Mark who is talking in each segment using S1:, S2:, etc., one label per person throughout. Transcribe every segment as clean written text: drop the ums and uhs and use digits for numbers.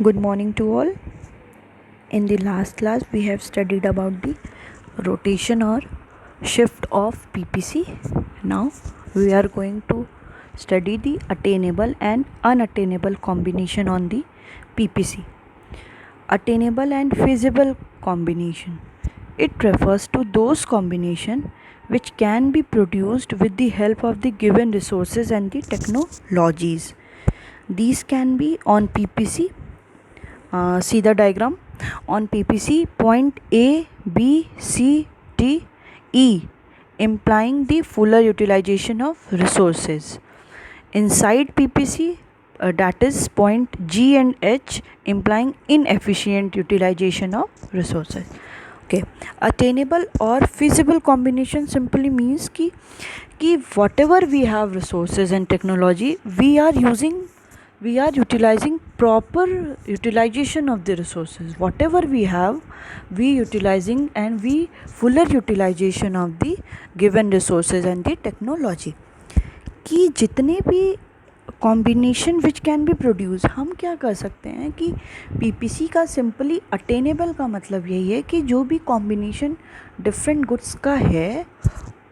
S1: Good morning to all. In the last class, we have studied about the rotation or shift of PPC. Now, we are going to study the attainable and unattainable combination on the PPC. Attainable and feasible combination. It refers to those combination which can be produced with the help of the given resources and the technologies. These can be on PPC. See the diagram. On PPC, point A, B, C, D, E, implying the fuller utilization of resources. Inside PPC, that is point G and H, implying inefficient utilization of resources. Okay, attainable or feasible combination simply means कि whatever we have resources and technology, we are utilizing proper utilization of the resources. Whatever we have, we utilizing and we fuller utilization of the given resources and the technology. कि जितने भी combination which can be produce, हम क्या कर सकते हैं कि PPC का सिंपली अटेनेबल का मतलब यही है कि जो भी कॉम्बिनेशन डिफरेंट गुड्स का है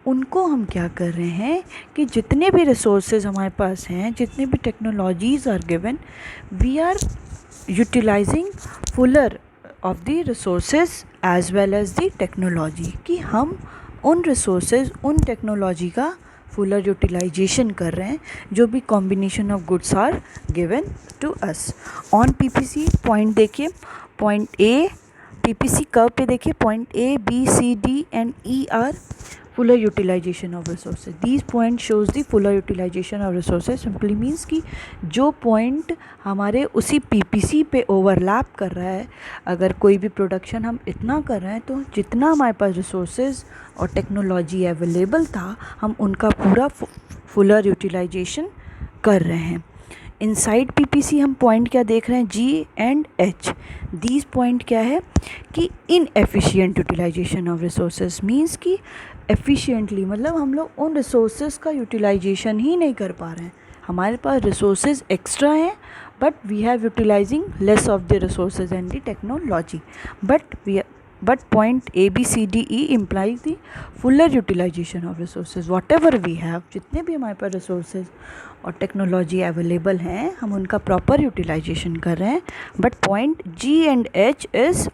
S1: उनको हम क्या कर रहे हैं कि जितने भी रिसोर्सेज हमारे पास हैं, जितने भी technologies are given, we are utilising fuller of the resources as well as the technology, कि हम उन रिसोर्सेज उन टेक्नोलॉजी का फुलर यूटिलाइजेशन कर रहे हैं जो भी combination of goods are given to us. On PPC point देखिए, पॉइंट ए पीपीसी कर्व पे देखिए, point A B C D and E are fuller utilization of resources. These point shows the fuller utilization of resources. Simply means कि जो point हमारे उसी PPC पे overlap कर रहा है, अगर कोई भी प्रोडक्शन हम इतना कर रहे हैं तो जितना हमारे पास resources और टेक्नोलॉजी अवेलेबल था हम उनका पूरा fuller utilization कर रहे हैं. इनसाइड पीपीसी हम पॉइंट क्या देख रहे हैं, G and H. These point क्या है कि inefficient utilisation of resources. Means कि एफिशिएंटली मतलब हम लोग उन रिसोर्सेज का यूटिलाइजेशन ही नहीं कर पा रहे हैं. हमारे पास रिसोर्सेज एक्स्ट्रा हैं but we have utilising less of the resources and the technology. But point A, B, C, D, E implies the fuller utilization of resources. Whatever we have, जितने भी हमारे पास resources और टेक्नोलॉजी अवेलेबल हैं, हम उनका proper utilisation कर रहे हैं. But point G and H is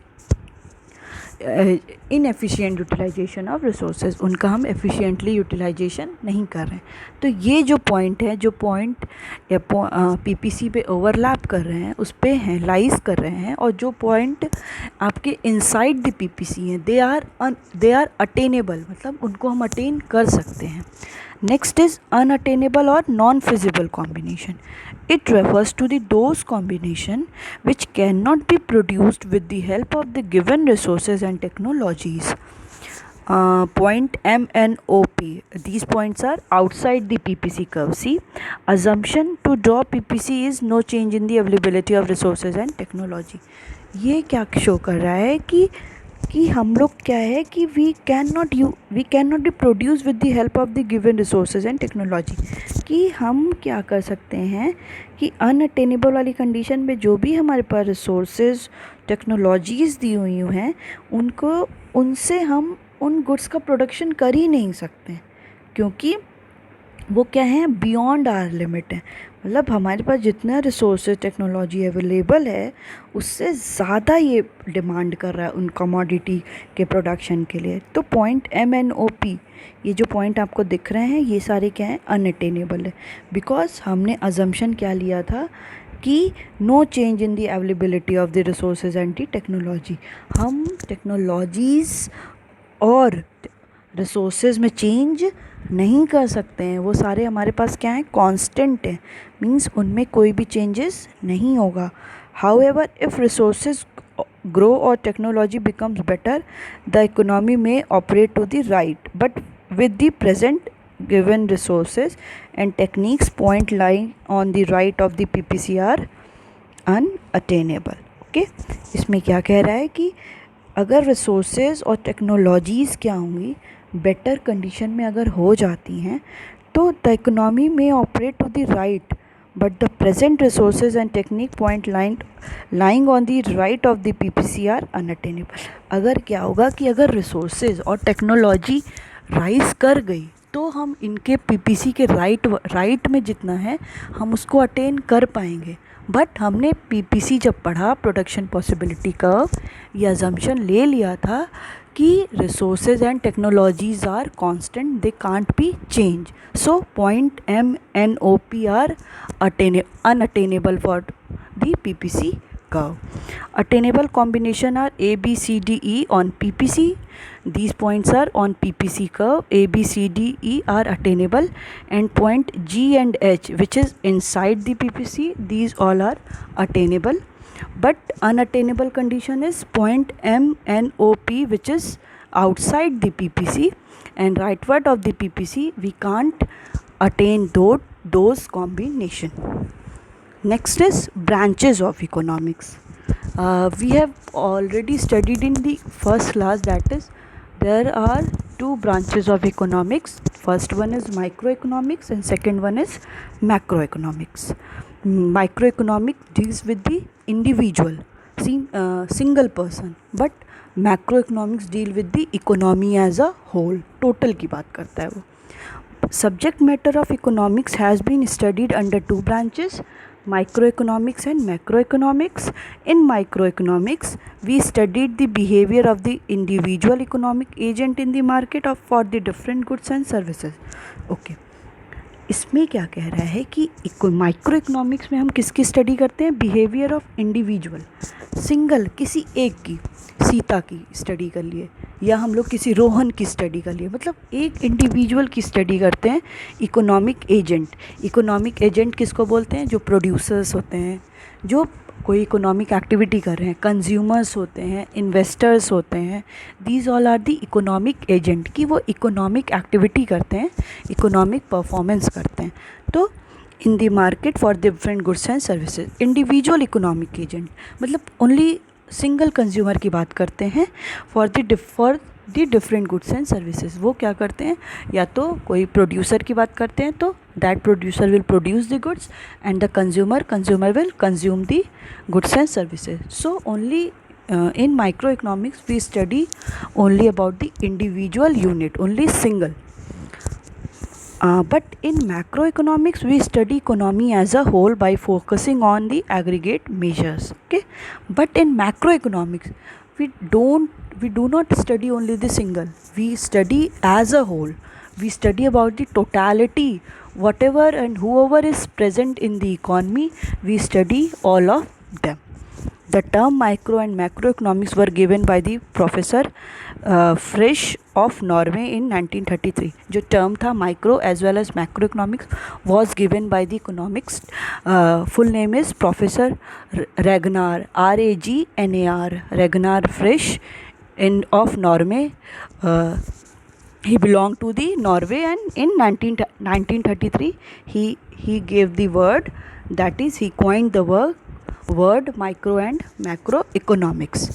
S1: inefficient utilisation of resources. उनका हम एफिशिएंटली यूटिलाइजेशन नहीं कर रहे हैं. तो ये जो पॉइंट है, जो पॉइंट पीपीसी पे ओवरलैप कर रहे हैं, उस पे हैं लाइज कर रहे हैं, और जो पॉइंट आपके इनसाइड द पीपीसी हैं, दे आर अटेनेबल, मतलब उनको हम अटेन कर सकते हैं. Next is unattainable or non-feasible combination. It refers to those combination which cannot be produced with the help of the given resources and technologies. Point M and OP. These points are outside the PPC curve. See, assumption to draw PPC is no change in the availability of resources and technology. ये क्या show कर रहा है कि हम लोग क्या है कि we can not be produce with the help of the given resources and technology. कि हम क्या कर सकते हैं कि अनअटेनेबल वाली कंडीशन में जो भी हमारे पास रिसोर्सेज टेक्नोलॉजीज़ दी हुई हैं उनसे हम उन गुड्स का प्रोडक्शन कर ही नहीं सकते, क्योंकि वो क्या है, बियॉन्ड आवर लिमिट है. मतलब हमारे पास जितना रिसोर्सेज टेक्नोलॉजी अवेलेबल है उससे ज़्यादा ये डिमांड कर रहा है उन कमोडिटी के प्रोडक्शन के लिए. तो point M N O P, ये जो पॉइंट आपको दिख रहे हैं, ये सारे क्या हैं, अनअटेनेबल है. बिकॉज हमने अजम्पशन क्या लिया था कि no change in the availability of the resources and the technology. हम टेक्नोलॉजीज़ और रिसोर्सेज में चेंज नहीं कर सकते हैं. वो सारे हमारे पास क्या हैं, कांस्टेंट हैं. मींस उनमें कोई भी चेंजेस नहीं होगा. हाउएवर इफ़ रिसोर्सेज ग्रो और technology becomes better, the economy में operate to the right, but with the present given resources and techniques point line on the right of the PPC are unattainable. Okay, इसमें क्या कह रहा है कि अगर resources और टेक्नोलॉजीज़ क्या होंगी, बेटर कंडीशन में अगर हो जाती हैं, तो द इकोनॉमी में operate to the right, but the present resources and technique point lying on the right of the PPC are unattainable. अगर क्या होगा कि अगर रिसोर्सेज और टेक्नोलॉजी राइज कर गई तो हम इनके पीपीसी के राइट में जितना है हम उसको अटेन कर पाएंगे. बट हमने पीपीसी जब पढ़ा, प्रोडक्शन पॉसिबिलिटी कर्व, ये अजम्पशन ले लिया था कि resources and technologies are constant, they can't be change. So point M N O P are unattainable for the PPC curve. Attainable combination are A, B, C, D, E on PPC. These points are on PPC curve. A, B, C, D, E are attainable, and point G and H, which is inside the PPC, these all are attainable. But unattainable condition is point M, N, O, P, which is outside the PPC, and rightward of the PPC we can't attain those combination. Next is branches of economics. We have already studied in the first class, that is there are two branches of economics. First one is microeconomics and second one is macroeconomics. Microeconomics deals with the individual, single person, but macroeconomics deal with the economy as a whole, total की बात करता है वो. Subject matter of economics has been studied under two branches, microeconomics and macroeconomics. In microeconomics, we studied the behavior of the individual economic agent in the market for the different goods and services. Okay. इसमें क्या कह रहा है कि micro economics में हम किसकी study करते हैं? बिहेवियर ऑफ इंडिविजुअल, सिंगल, किसी एक की, सीता की स्टडी कर लिए, या हम लोग किसी रोहन की स्टडी कर लिए, मतलब एक इंडिविजुअल की स्टडी करते हैं. इकोनॉमिक एजेंट किसको बोलते हैं? जो प्रोड्यूसर्स होते हैं, जो कोई इकोनॉमिक एक्टिविटी कर रहे हैं, कंज्यूमर्स होते हैं, इन्वेस्टर्स होते हैं. These all are the economic agent, कि वो इकोनॉमिक एक्टिविटी करते हैं, इकोनॉमिक परफॉर्मेंस करते हैं. तो in the market for different goods and services. Individual economic agent मतलब ओनली सिंगल कंज्यूमर की बात करते हैं. For the different goods and services, वो क्या करते हैं? या तो कोई प्रोड्यूसर की बात करते हैं तो that producer will produce the goods and the consumer will consume the goods and services. So only in microeconomics we study only about the individual unit, only single. But in macroeconomics we study economy as a whole by focusing on the aggregate measures. Okay, but in macroeconomics we do not study only the single, we study as a whole. We study about the totality, whatever and whoever is present in the economy, we study all of them. The term micro and macroeconomics were given by the Professor Frisch of Norway in 1933. जो term था micro as well as macroeconomics was given by the economics. Full name is Professor Ragnar, R-A-G-N-A-R, Ragnar Frisch of Norway. He belonged to the Norway, and in 1933 he gave the word, that is he coined the word micro and macroeconomics.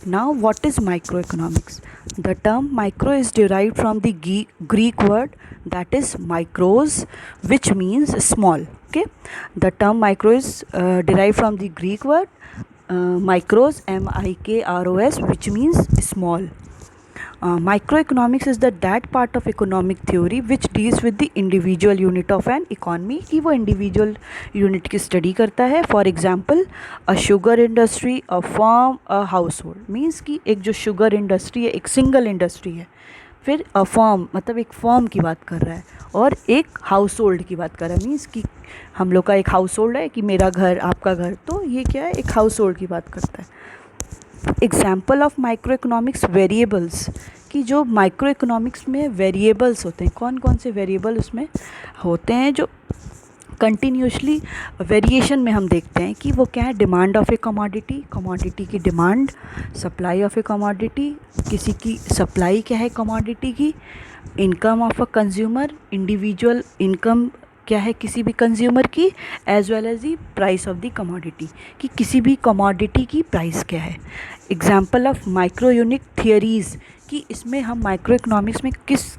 S1: Now what is microeconomics? The term micro is derived from the Greek word, that is micros, which means small. Okay, the term micro is derived from the Greek word micros, M-I-K-R-O-S, which means small. Microeconomics is that part of economic theory which deals with the individual unit of an economy, कि वो individual unit की study करता है. For example, a sugar industry, a farm, a household. Means कि एक जो sugar industry है एक single industry है, फिर a farm मतलब एक firm की बात कर रहा है, और एक household की बात कर रहा है. मीन्स कि हम लोग का एक household है, कि मेरा घर आपका घर, तो ये क्या है? एक household की बात करता है. Example of micro economics variables, कि जो माइक्रो इकोनॉमिक्स में वेरिएबल्स होते हैं, कौन कौन से वेरिएबल उसमें होते हैं जो कंटिन्यूसली वेरिएशन में हम देखते हैं कि वो क्या है? डिमांड ऑफ ए कमोडिटी की demand, supply of a commodity, किसी की सप्लाई क्या है कमोडिटी की, income of a consumer, individual income क्या है किसी भी कंज्यूमर की, as well as the price of the commodity, कि किसी भी कमोडिटी की प्राइस क्या है. Example of micro unique theories, कि इसमें हम माइक्रो इकोनॉमिक्स में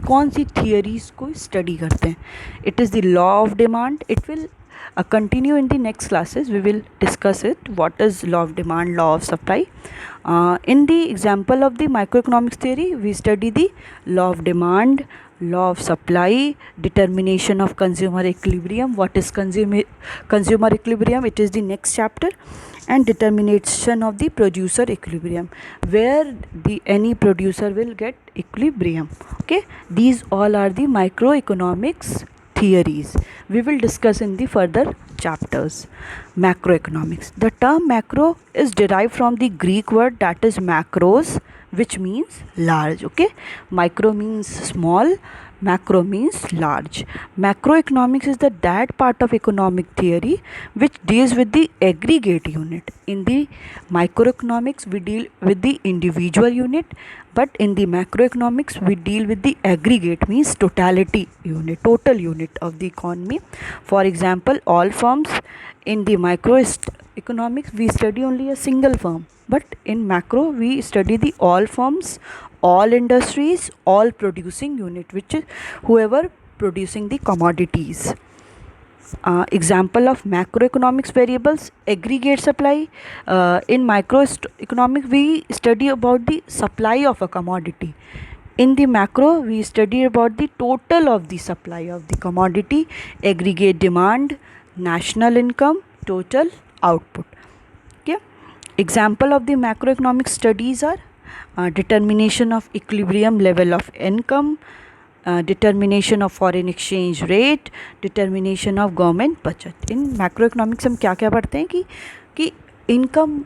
S1: कौन सी थियरीज़ को स्टडी करते हैं. It is the law of demand, it will continue in the next classes. We will discuss it. What is law of demand, law of supply. In the example of the microeconomics theory, we study the law of demand, law of supply, determination of consumer equilibrium. What is consumer equilibrium? It is the next chapter. And determination of the producer equilibrium, where any producer will get equilibrium. Okay, these all are the microeconomics theories. We will discuss in the further chapters. Macroeconomics. The term macro is derived from the Greek word that is macros, which means large. Okay, micro means small, macro means large. Macroeconomics is that part of economic theory which deals with the aggregate unit. In the microeconomics we deal with the individual unit, but in the macroeconomics we deal with the aggregate, means totality unit, total unit of the economy. For example, all firms. In the microeconomics we study only a single firm, but in macro we study the all firms, all industries, all producing unit, which is whoever producing the commodities. Example of macroeconomics variables: aggregate supply. In microeconomics we study about the supply of a commodity. In the macro we study about the total of the supply of the commodity, aggregate demand, national income, total output. Okay, example of the macroeconomic studies are determination of equilibrium level of income, determination of foreign exchange rate, determination of government budget. In macroeconomics हम क्या क्या पढ़ते हैं कि income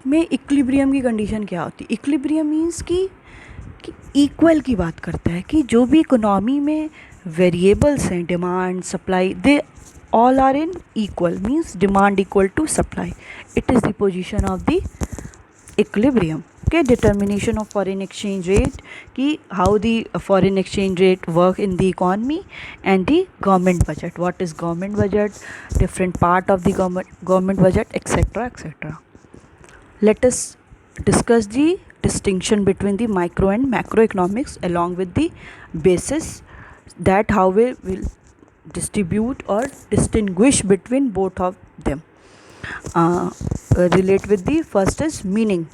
S1: में equilibrium की condition क्या होती है. इक्विलिब्रियम मीन्स कि इक्वल की बात करता है, कि जो भी इकोनॉमी में वेरिएबल्स हैं, demand, supply, they all are in equal, means demand equal to supply. It is the position of the equilibrium. Okay, determination of foreign exchange rate, ki how the foreign exchange rate work in the economy, and the government budget. What is government budget, different part of the government budget, etc, etc. Let us discuss the distinction between the micro and macroeconomics along with the basis that how we will distribute or distinguish between both of them. Relate with the first is meaning.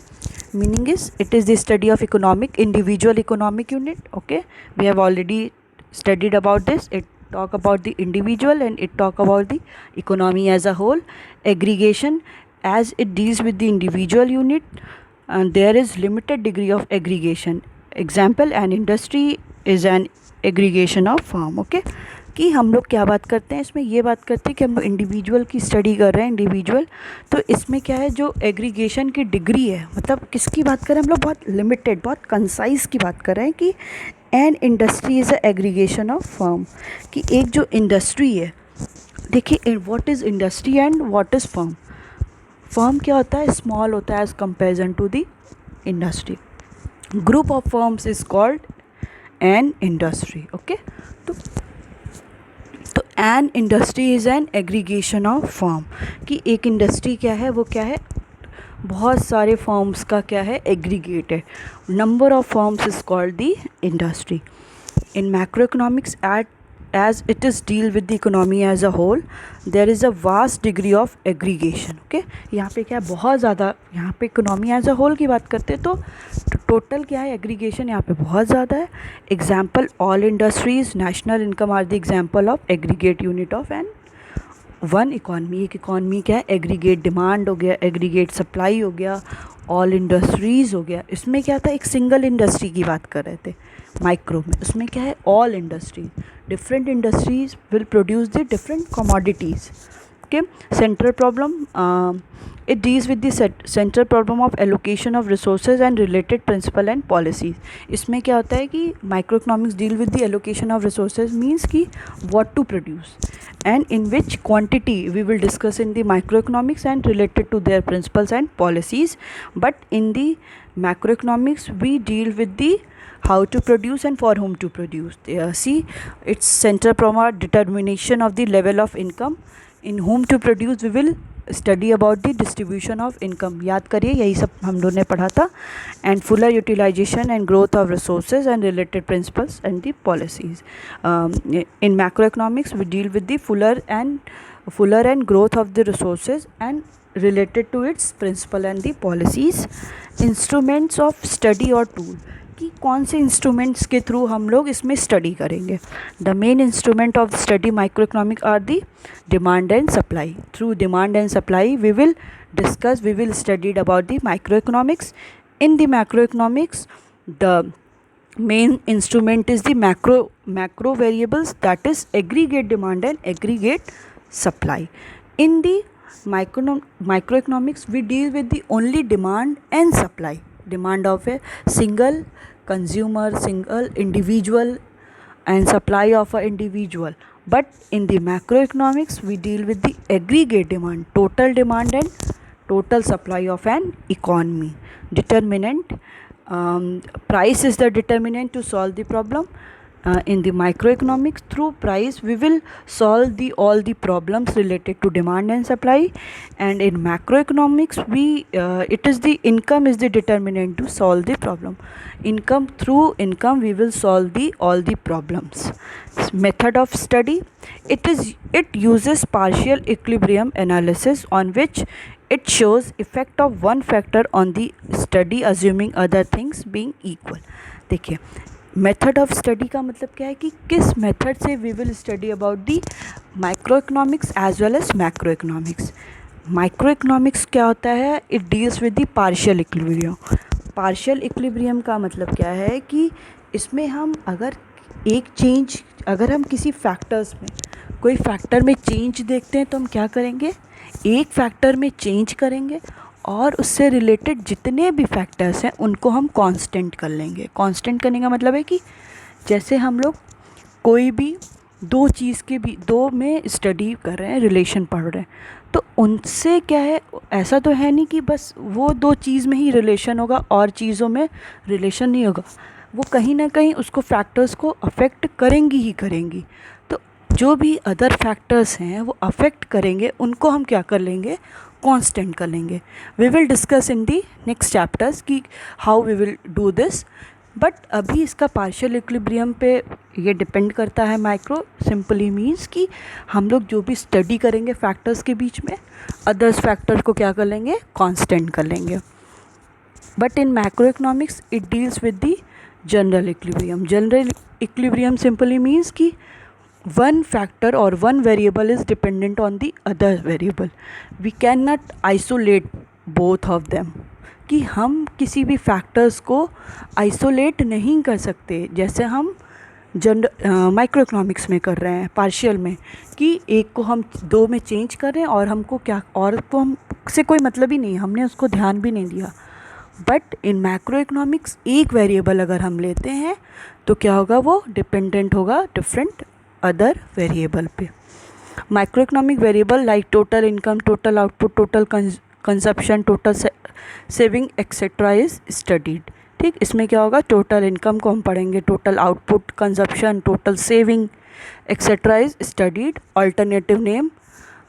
S1: Meaning is, it is the study of individual economic unit. Okay, we have already studied about this. It talk about the individual and it talk about the economy as a whole. Aggregation, as it deals with the individual unit, and there is limited degree of aggregation. Example, an industry is an aggregation of firm. Okay, कि हम लोग क्या बात करते हैं इसमें, ये बात करते हैं कि हम लोग इंडिविजुअल की स्टडी कर रहे हैं. इंडिविजुअल तो इसमें क्या है, जो एग्रीगेशन की डिग्री है, मतलब किसकी बात कर रहे हैं हम लोग, बहुत लिमिटेड, बहुत कंसाइज की बात कर रहे हैं कि an industry is a aggregation of firm. कि एक जो इंडस्ट्री है, देखिए what is industry and what is firm. Firm क्या होता है, स्मॉल होता है as comparison to the industry. Group of firms is called an industry. Okay, तो an industry is an aggregation of firm. कि एक इंडस्ट्री क्या है, वो क्या है, बहुत सारे फर्म्स का क्या है, एग्रीगेट है. Number of firms is called the industry. In macroeconomics as it is deal with the economy as a whole, there is a vast degree of aggregation. Okay, यहाँ पे क्या है, बहुत ज़्यादा, यहाँ पे इकोनॉमी एज अ होल की बात करते हैं तो टोटल क्या है, एग्रीगेशन यहाँ पे बहुत ज़्यादा है. Example, all industries, national income are the example of aggregate unit of an one economy. एक इकॉनमी क्या है, एग्रीगेट डिमांड हो गया, एग्रीगेट सप्लाई हो गया, ऑल इंडस्ट्रीज़ हो गया. इसमें क्या था, एक सिंगल इंडस्ट्री की बात कर रहे थे माइक्रो में. उसमें क्या है, all industries, different industries will produce the different commodities. Okay, central problem, it deals with the central problem of allocation of resources and related principle and policies. इसमें क्या होता है कि microeconomics deal with the allocation of resources, means कि what to produce and in which quantity we will discuss in the microeconomics and related to their principles and policies. But in the macroeconomics we deal with the how to produce and for whom to produce. See, its central problem determination of the level of income. In whom to produce, we will study about the distribution of income. याद करिए यही सब हम लोगों ने पढ़ा था. And fuller utilisation and growth of resources and related principles and the policies. In macro economics we deal with the fuller and growth of the resources and related to its principle and the policies. Instruments of study और tool, कि कौन से instruments के through हम लोग इसमें study करेंगे. The main instrument of study micro economic are the demand and supply. Through demand and supply we will studied about the micro economics. In the macro economics the main instrument is the macro variables, that is aggregate demand and aggregate supply. In the microeconomics we deal with the only demand and supply, demand of a single consumer, single individual, and supply of a individual. But in the macroeconomics we deal with the aggregate demand, total demand and total supply of an economy. Determinant, price is the determinant to solve the problem. In the microeconomics, through price we will solve all the problems related to demand and supply. And in macroeconomics it is the income is the determinant to solve the problem. Through income we will solve all the problems. Method of study, it uses partial equilibrium analysis on which it shows effect of one factor on the study assuming other things being equal. देखिए method of study का मतलब क्या है कि किस method से we will study about the micro economics as well as macro economics. Micro economics क्या होता है, it deals with the partial equilibrium. Partial equilibrium का मतलब क्या है कि इसमें हम अगर हम किसी फैक्टर्स में कोई फैक्टर में चेंज देखते हैं तो हम क्या करेंगे, एक फैक्टर में चेंज करेंगे और उससे रिलेटेड जितने भी फैक्टर्स हैं उनको हम कांस्टेंट कर लेंगे. कांस्टेंट करने का मतलब है कि जैसे हम लोग कोई भी दो में स्टडी कर रहे हैं, रिलेशन पढ़ रहे हैं, तो उनसे क्या है, ऐसा तो है नहीं कि बस वो दो चीज़ में ही रिलेशन होगा और चीज़ों में रिलेशन नहीं होगा. वो कहीं ना कहीं उसको फैक्टर्स को अफेक्ट करेंगी ही करेंगी. तो जो भी अदर फैक्टर्स हैं वो अफेक्ट करेंगे, उनको हम क्या कर लेंगे, कांस्टेंट कर लेंगे. We will discuss in the next chapters कि how we will do this. But अभी इसका पार्शियल इक्विलिब्रियम पे ये डिपेंड करता है. माइक्रो सिंपली मीन्स कि हम लोग जो भी स्टडी करेंगे फैक्टर्स के बीच में, अदर्स फैक्टर को क्या कर लेंगे, कांस्टेंट कर लेंगे. But in macro economics it deals with the general equilibrium. General equilibrium simply means कि one factor or one variable is dependent on the other variable. We cannot isolate both of them. कि हम किसी भी factors को isolate नहीं कर सकते जैसे हम माइक्रो इकोनॉमिक्स में कर रहे हैं पार्शियल में, कि एक को हम दो में चेंज कर रहे हैं और हमको क्या, और को हम से कोई मतलब ही नहीं, हमने उसको ध्यान भी नहीं दिया. बट इन मैक्रो इकोनॉमिक्स एक वेरिएबल अगर हम लेते हैं तो क्या होगा, वो डिपेंडेंट होगा डिफरेंट अदर वेरिएबल पे. Micro economic variable like total income, total output, total consumption, total saving etcetera is studied. ठीक, इसमें क्या होगा, टोटल इनकम को हम पढ़ेंगे, total output, consumption, total saving etcetera is studied. Alternative name,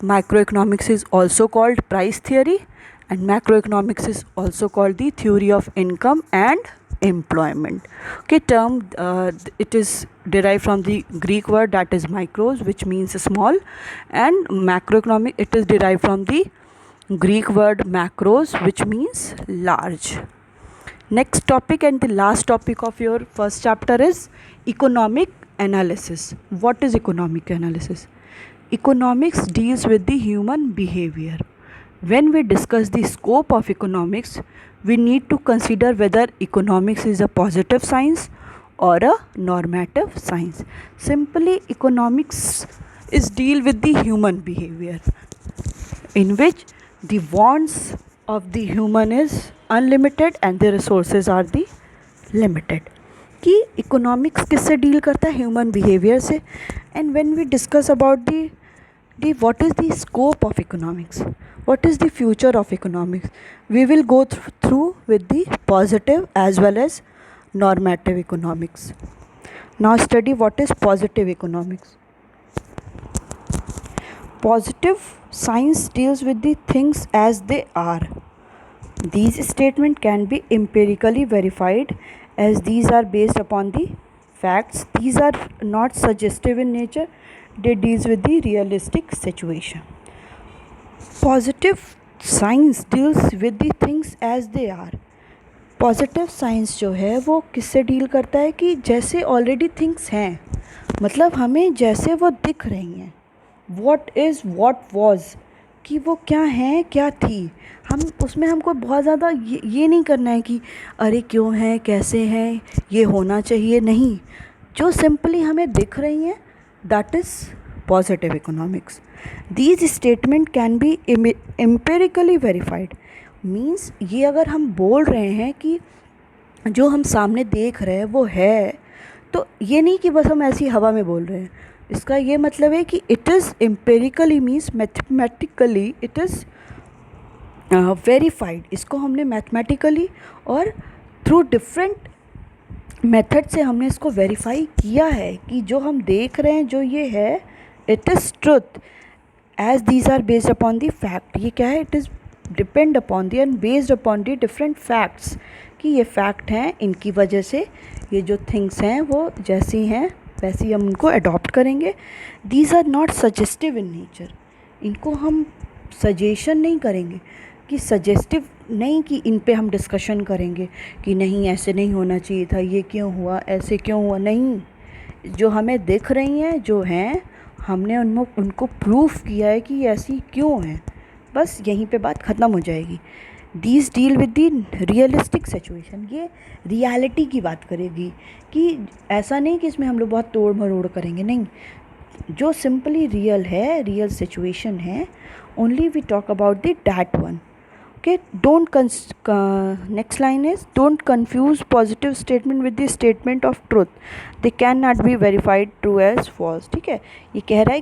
S1: micro economics is also called price theory and macroeconomics is also called the theory of income and employment. Okay, term it is derived from the Greek word that is micros, which means small, and macroeconomic it is derived from the Greek word macros, which means large. Next topic and the last topic of your first chapter is economic analysis. What is economic analysis? Economics deals with the human behavior. When we discuss the scope of economics, we need to consider whether economics is a positive science or a normative science. Simply, economics is deal with the human behavior, in which the wants of the human is unlimited and the resources are the limited. कि economics किससे deal करता है, human behavior से. And when we discuss about the what is the scope of economics, what is the future of economics, we will go through with the positive as well as normative economics. Now study what is positive economics. Positive science deals with the things as they are. These statements can be empirically verified as these are based upon the facts. These are not suggestive in nature. They deals with the realistic situation. Positive science deals with the things as they are. Positive science जो है वो किससे deal करता है कि जैसे already things हैं, मतलब हमें जैसे वो दिख रही हैं, व्हाट इज़ व्हाट वॉज, कि वो क्या हैं क्या थी, हम उसमें हमको बहुत ज़्यादा ये नहीं करना है कि अरे क्यों है कैसे हैं ये होना चाहिए, नहीं, जो सिंपली हमें दिख रही हैं that is positive economics. These statement can be empirically verified. Means ये अगर हम बोल रहे हैं कि जो हम सामने देख रहे हैं वो है, तो ये नहीं कि बस हम ऐसी हवा में बोल रहे हैं. इसका ये मतलब है कि it is empirically means mathematically it is verified. इसको हमने मैथमेटिकली और थ्रू डिफरेंट मेथड से हमने इसको वेरीफाई किया है कि जो हम देख रहे हैं जो ये है it is truth as these are based upon the fact. ये क्या है, it is depend upon the and based upon the different facts, कि ये फैक्ट हैं, इनकी वजह से ये जो थिंग्स हैं वो जैसी हैं वैसी हम उनको अडॉप्ट करेंगे. These are not suggestive in nature. इनको हम सजेशन नहीं करेंगे, कि सजेस्टिव नहीं कि इन पे हम डिस्कशन करेंगे कि नहीं ऐसे नहीं होना चाहिए था, ये क्यों हुआ, ऐसे क्यों हुआ, नहीं. जो हमें दिख रही हैं जो हैं हमने उनको प्रूफ किया है कि ऐसी क्यों हैं, बस यहीं पे बात ख़त्म हो जाएगी. These deal with the realistic situation. ये रियलिटी की बात करेगी, कि ऐसा नहीं कि इसमें हम लोग बहुत तोड़ मरोड़ करेंगे, नहीं, जो सिंपली रियल है, रियल सिचुएशन है, only we talk about the that one. Okay, next line is don't confuse positive statement with the statement of truth. They can not be verified true as false. ठीक है, ये कह रहा है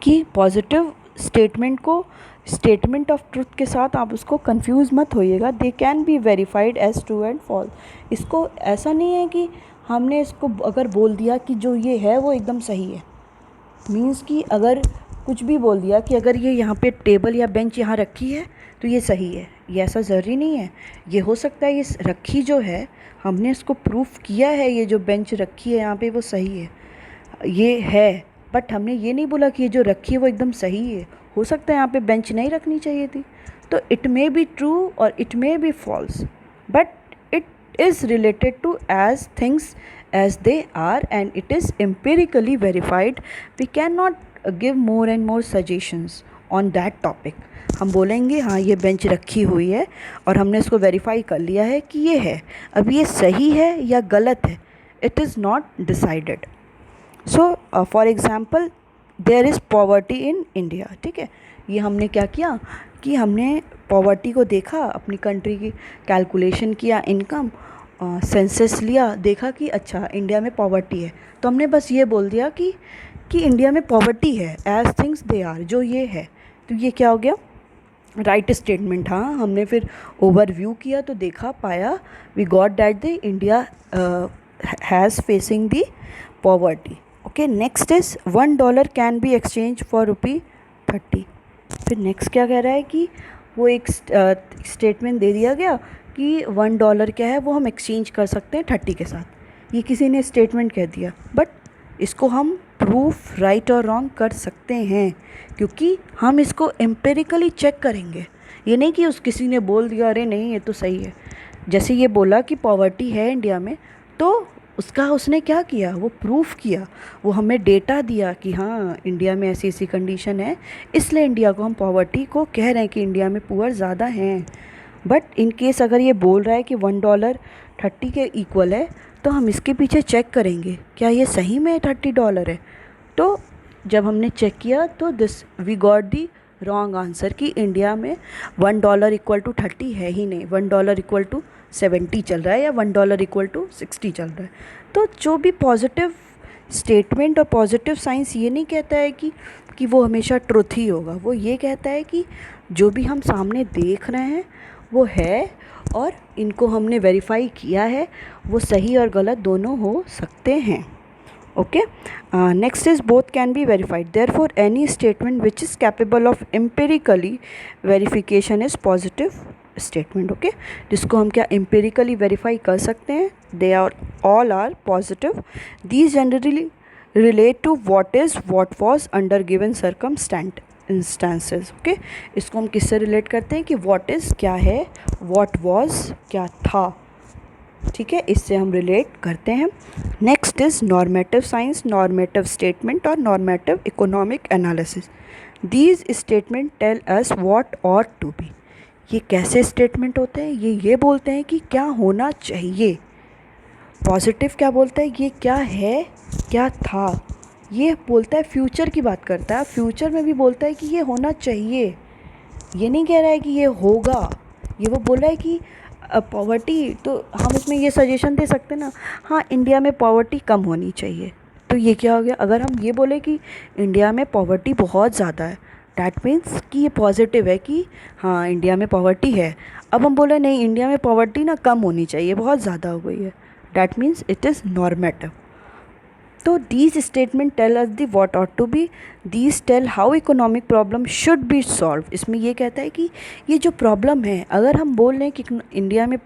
S1: कि positive statement को statement of truth के साथ आप उसको कंफ्यूज मत होइएगा. They can be verified as true and false. इसको ऐसा नहीं है कि हमने इसको अगर बोल दिया कि जो ये है वो एकदम सही है, मीन्स कि अगर कुछ भी बोल दिया कि अगर ये यहाँ पे टेबल या बेंच यहाँ रखी है तो ये सही है, ये ऐसा ज़रूरी नहीं है. ये हो सकता है ये रखी जो है हमने इसको प्रूफ किया है, ये जो बेंच रखी है यहाँ पे वो सही है, ये है, बट हमने ये नहीं बोला कि ये जो रखी है वो एकदम सही है. हो सकता है यहाँ पे बेंच नहीं रखनी चाहिए थी. तो इट मे बी ट्रू और it may be false, but it is related to as things as they are and it is empirically verified. We can not give more and more suggestions on that topic. हम बोलेंगे हाँ ये bench रखी हुई है और हमने इसको वेरीफाई कर लिया है कि ये है, अब ये सही है या गलत है, it is not decided. So for example there is poverty in India. ठीक है, ये हमने क्या किया कि हमने पॉवर्टी को देखा, अपनी कंट्री की कैलकुलेशन किया, इनकम सेंसस लिया, देखा कि अच्छा इंडिया में पॉवर्टी है, तो हमने बस ये बोल दिया कि इंडिया में पॉवर्टी है एज थिंग्स दे आर, जो ये है. तो ये क्या हो गया, राइट स्टेटमेंट. हाँ, हमने फिर ओवरव्यू किया तो देखा पाया we got that the India has facing the poverty. Okay, next is $1 can be exchange for ₹30. फिर नेक्स्ट क्या कह रहा है कि वो एक स्टेटमेंट दे दिया गया कि $1 क्या है वो हम एक्सचेंज कर सकते हैं 30 के साथ. ये किसी ने स्टेटमेंट कह दिया, बट इसको हम प्रूफ राइट और रॉन्ग कर सकते हैं क्योंकि हम इसको एम्पेरिकली चेक करेंगे. ये नहीं कि किसी ने बोल दिया अरे नहीं ये तो सही है. जैसे ये बोला कि पॉवर्टी है इंडिया में, तो उसका उसने क्या किया, वो प्रूफ किया, वो हमें डेटा दिया कि हाँ इंडिया में ऐसी ऐसी कंडीशन है, इसलिए इंडिया को हम पॉवर्टी को कह रहे हैं कि इंडिया में पुअर ज़्यादा हैं. बट इन केस अगर ये बोल रहा है कि $1 30 के इक्वल है, तो हम इसके पीछे चेक करेंगे क्या ये सही में $30 है. तो जब हमने चेक किया तो this we got the wrong answer कि इंडिया में $1 इक्वल टू 30 है ही नहीं, $1 इक्वल टू 70 चल रहा है या $1 इक्वल टू 60 चल रहा है. तो जो भी पॉजिटिव स्टेटमेंट और पॉजिटिव साइंस ये नहीं कहता है कि वो हमेशा ट्रुथ ही होगा, वो ये कहता है कि जो भी हम सामने देख रहे हैं वो है और इनको हमने वेरीफाई किया है, वो सही और गलत दोनों हो सकते हैं. Okay. Next is both can be verified. Therefore, any statement which is capable of empirically verification is positive statement. Okay. जिसको हम क्या empirically verify कर सकते हैं. They are all are positive. These generally relate to what is, what was under given instances. Okay. इसको हम किससे relate करते हैं कि what is क्या है, what was क्या था. ठीक है, इससे हम रिलेट करते हैं. Next is normative science, normative statement और normative economic analysis. These statement tell us what ought to be. ये कैसे स्टेटमेंट होते हैं? ये बोलते हैं कि क्या होना चाहिए. पॉजिटिव क्या बोलता है? ये क्या है, क्या था. ये बोलता है फ्यूचर की बात करता है. फ्यूचर में भी बोलता है कि ये होना चाहिए. ये नहीं कह रहा है कि ये होगा. ये वो बोल रहा है कि पॉवर्टी, तो हम इसमें ये सजेशन दे सकते हैं ना, हाँ इंडिया में पॉवर्टी कम होनी चाहिए. तो ये क्या हो गया? अगर हम ये बोले कि इंडिया में पॉवर्टी बहुत ज़्यादा है, डैट मीन्स कि ये पॉजिटिव है कि हाँ इंडिया में पॉवर्टी है. अब हम बोले नहीं, इंडिया में पॉवर्टी ना कम होनी चाहिए, बहुत ज़्यादा हो गई है, that means it is normative. तो these statement tell us the what ought to be. These tell how economic problem should be solve. इसमें ये कहता है कि ये जो प्रॉब्लम है, अगर हम बोल रहे हैं कि इंडिया में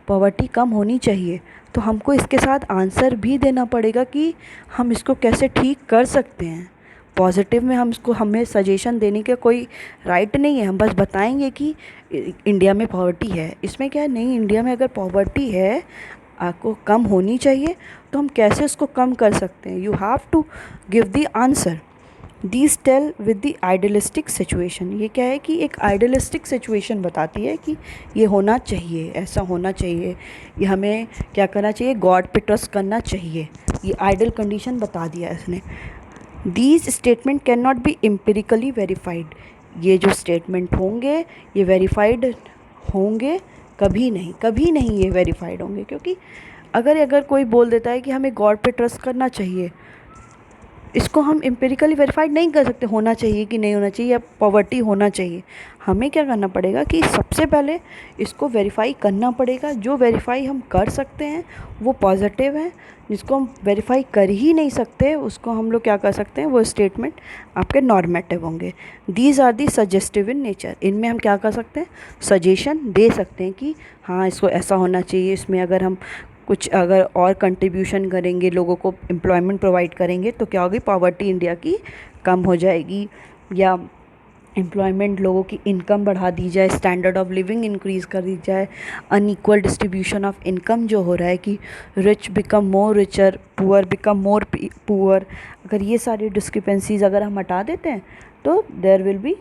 S1: पॉवर्टी कम होनी चाहिए, तो हमको इसके साथ आंसर भी देना पड़ेगा कि हम इसको कैसे ठीक कर सकते हैं. पॉजिटिव में हम इसको, हमें सजेशन देने का कोई राइट नहीं है. हम बस बताएंगे कि इंडिया में पॉवर्टी है. इसमें क्या है, नहीं इंडिया में अगर पॉवर्टी है, आपको कम होनी चाहिए, तो हम कैसे उसको कम कर सकते हैं. You have to give the answer. These tell with the idealistic situation. ये क्या है कि एक आइडियलिस्टिक सिचुएशन बताती है कि ये होना चाहिए, ऐसा होना चाहिए, ये हमें क्या करना चाहिए, गॉड पे ट्रस्ट करना चाहिए. ये आइडियल कंडीशन बता दिया इसने. These statement can not B empirically verified. ये जो स्टेटमेंट होंगे ये वेरीफाइड होंगे कभी नहीं, कभी नहीं ये वेरीफाइड होंगे. क्योंकि अगर कोई बोल देता है कि हमें गॉड पे ट्रस्ट करना चाहिए, इसको हम एम्पिरिकली वेरीफाइड नहीं कर सकते, होना चाहिए कि नहीं होना चाहिए, या पॉवर्टी होना चाहिए. हमें क्या करना पड़ेगा कि सबसे पहले इसको वेरीफाई करना पड़ेगा. जो वेरीफाई हम कर सकते हैं वो पॉजिटिव है. जिसको हम वेरीफाई कर ही नहीं सकते, उसको हम लोग क्या कर सकते हैं, वो स्टेटमेंट आपके नॉर्मेटिव होंगे. These are the suggestive in nature. इनमें हम क्या कर सकते हैं, सजेशन दे सकते हैं कि हाँ इसको ऐसा होना चाहिए. इसमें अगर हम कुछ अगर और कंट्रीब्यूशन करेंगे, लोगों को एम्प्लॉयमेंट प्रोवाइड करेंगे, तो क्या होगी, पॉवर्टी इंडिया की कम हो जाएगी. या एम्प्लॉयमेंट, लोगों की इनकम बढ़ा दी जाए, स्टैंडर्ड ऑफ लिविंग इंक्रीज़ कर दी जाए. अनइक्वल डिस्ट्रीब्यूशन ऑफ इनकम जो हो रहा है कि rich become more richer, poor become more poor, अगर ये सारी डिस्क्रिपेंसीज अगर हम हटा देते हैं तो there will be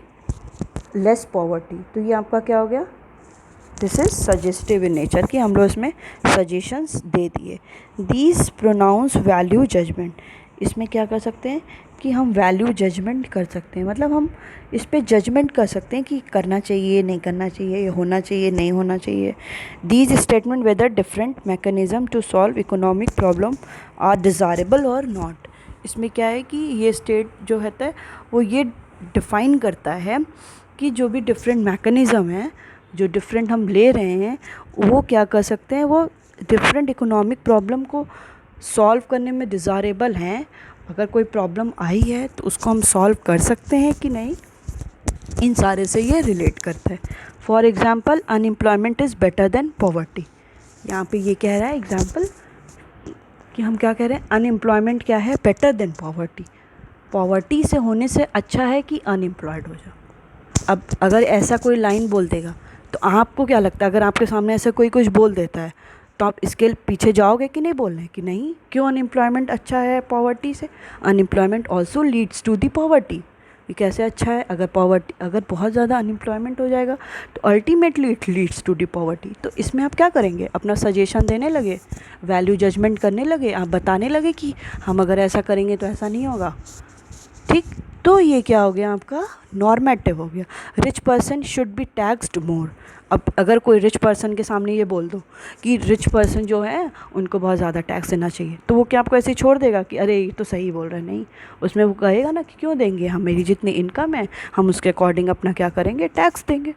S1: less poverty. तो ये आपका क्या हो गया, this is suggestive in nature, कि हम लोग इसमें सजेशंस दे दिए. These pronounce value judgement. इसमें क्या कर सकते हैं कि हम वैल्यू जजमेंट कर सकते हैं. मतलब हम इस पे जजमेंट कर सकते हैं कि करना चाहिए, नहीं करना चाहिए, ये होना चाहिए, नहीं होना चाहिए. These statement whether different mechanism to solve economic problem are desirable और नॉट. इसमें क्या है कि ये स्टेट जो होता है वो ये डिफ़ाइन करता है कि जो भी डिफरेंट मैकेनिज़्म है, जो डिफरेंट हम ले रहे हैं, वो क्या कर सकते हैं, वो डिफरेंट इकोनॉमिक प्रॉब्लम को सॉल्व करने में डिज़ायरेबल हैं. अगर कोई प्रॉब्लम आई है तो उसको हम सॉल्व कर सकते हैं कि नहीं, इन सारे से ये रिलेट करता है. For example, unemployment is better than poverty. यहाँ पे ये कह रहा है एग्ज़ाम्पल कि हम क्या कह रहे हैं, अनएम्प्लॉयमेंट क्या है, बेटर देन पॉवर्टी. पॉवर्टी से होने से अच्छा है कि अनएम्प्लॉयड हो जाओ. अब अगर ऐसा कोई लाइन बोल देगा तो आपको क्या लगता है, अगर आपके सामने ऐसा कोई कुछ बोल देता है तो आप इसके पीछे जाओगे कि नहीं बोलने, कि नहीं क्यों अनएम्प्लॉयमेंट अच्छा है पॉवर्टी से. Unemployment also leads to the poverty. ये कैसे अच्छा है, अगर पॉवर्टी, अगर बहुत ज़्यादा अनएम्प्लॉयमेंट हो जाएगा तो ultimately it leads to the poverty. तो इसमें आप क्या करेंगे, अपना सजेशन देने लगे, वैल्यू जजमेंट करने लगे, आप बताने लगे कि हम अगर ऐसा करेंगे तो ऐसा नहीं होगा. ठीक, तो ये क्या हो गया, आपका नॉर्मेटिव हो गया. Rich person should be taxed more. अब अगर कोई रिच पर्सन के सामने ये बोल दो कि रिच पर्सन जो है उनको बहुत ज़्यादा टैक्स देना चाहिए, तो वो क्या आपको ऐसे ही छोड़ देगा कि अरे ये तो सही बोल रहा है, नहीं. उसमें वो कहेगा ना कि क्यों देंगे, हम मेरी जितनी इनकम है हम उसके अकॉर्डिंग अपना क्या करेंगे, टैक्स देंगे.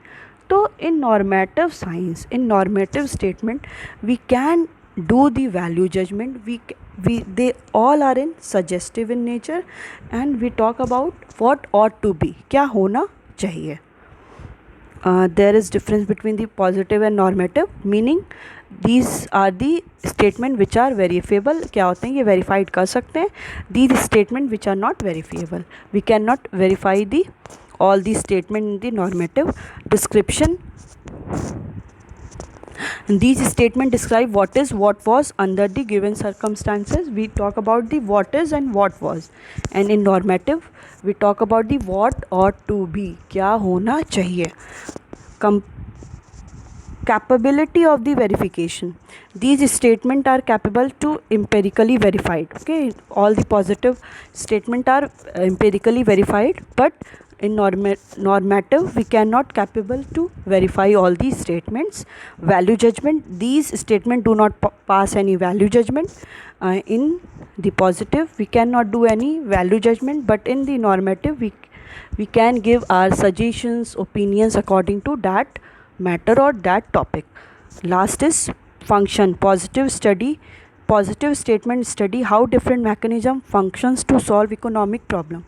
S1: तो in normative science, in normative statement we can do the value judgement, we they all are in suggestive in nature, and we talk about what ought to be, क्या होना चाहिए. There is difference between the positive and normative, meaning these are the statement which are verifiable. क्या होते हैं, ये verified कर सकते हैं. These statement which are not verifiable, we cannot verify the all the statement in the normative description. These statements describe what is, what was under the given circumstances. We talk about the what is and what was, and in normative we talk about the what ought to be, क्या होना चाहिए. Capability of the verification. These statements are capable to empirically verified. Okay, all the positive statements are empirically verified, but in normative we cannot capable to verify all these statements. Value judgment. These statements do not pass any value judgment. In the positive we cannot do any value judgment, but in the normative we can give our suggestions, opinions according to that matter or that topic. Last is function. Positive statement study how different mechanism functions to solve economic problem.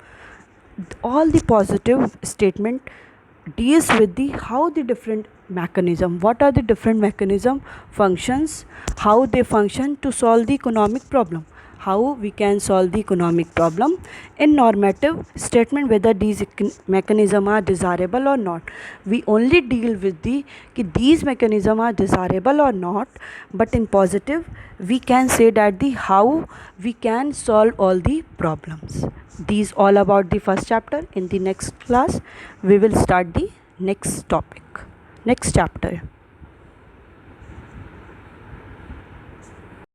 S1: All the positive statement deals with the how the different mechanism, what are the different mechanism functions, how they function to solve the economic problem, how we can solve the economic problem. In normative statement, whether these mechanism are desirable or not, we only deal with the these mechanism are desirable or not. But in positive we can say that the how we can solve all the problems. These all about the first chapter. In the next class we will start the next topic, next chapter.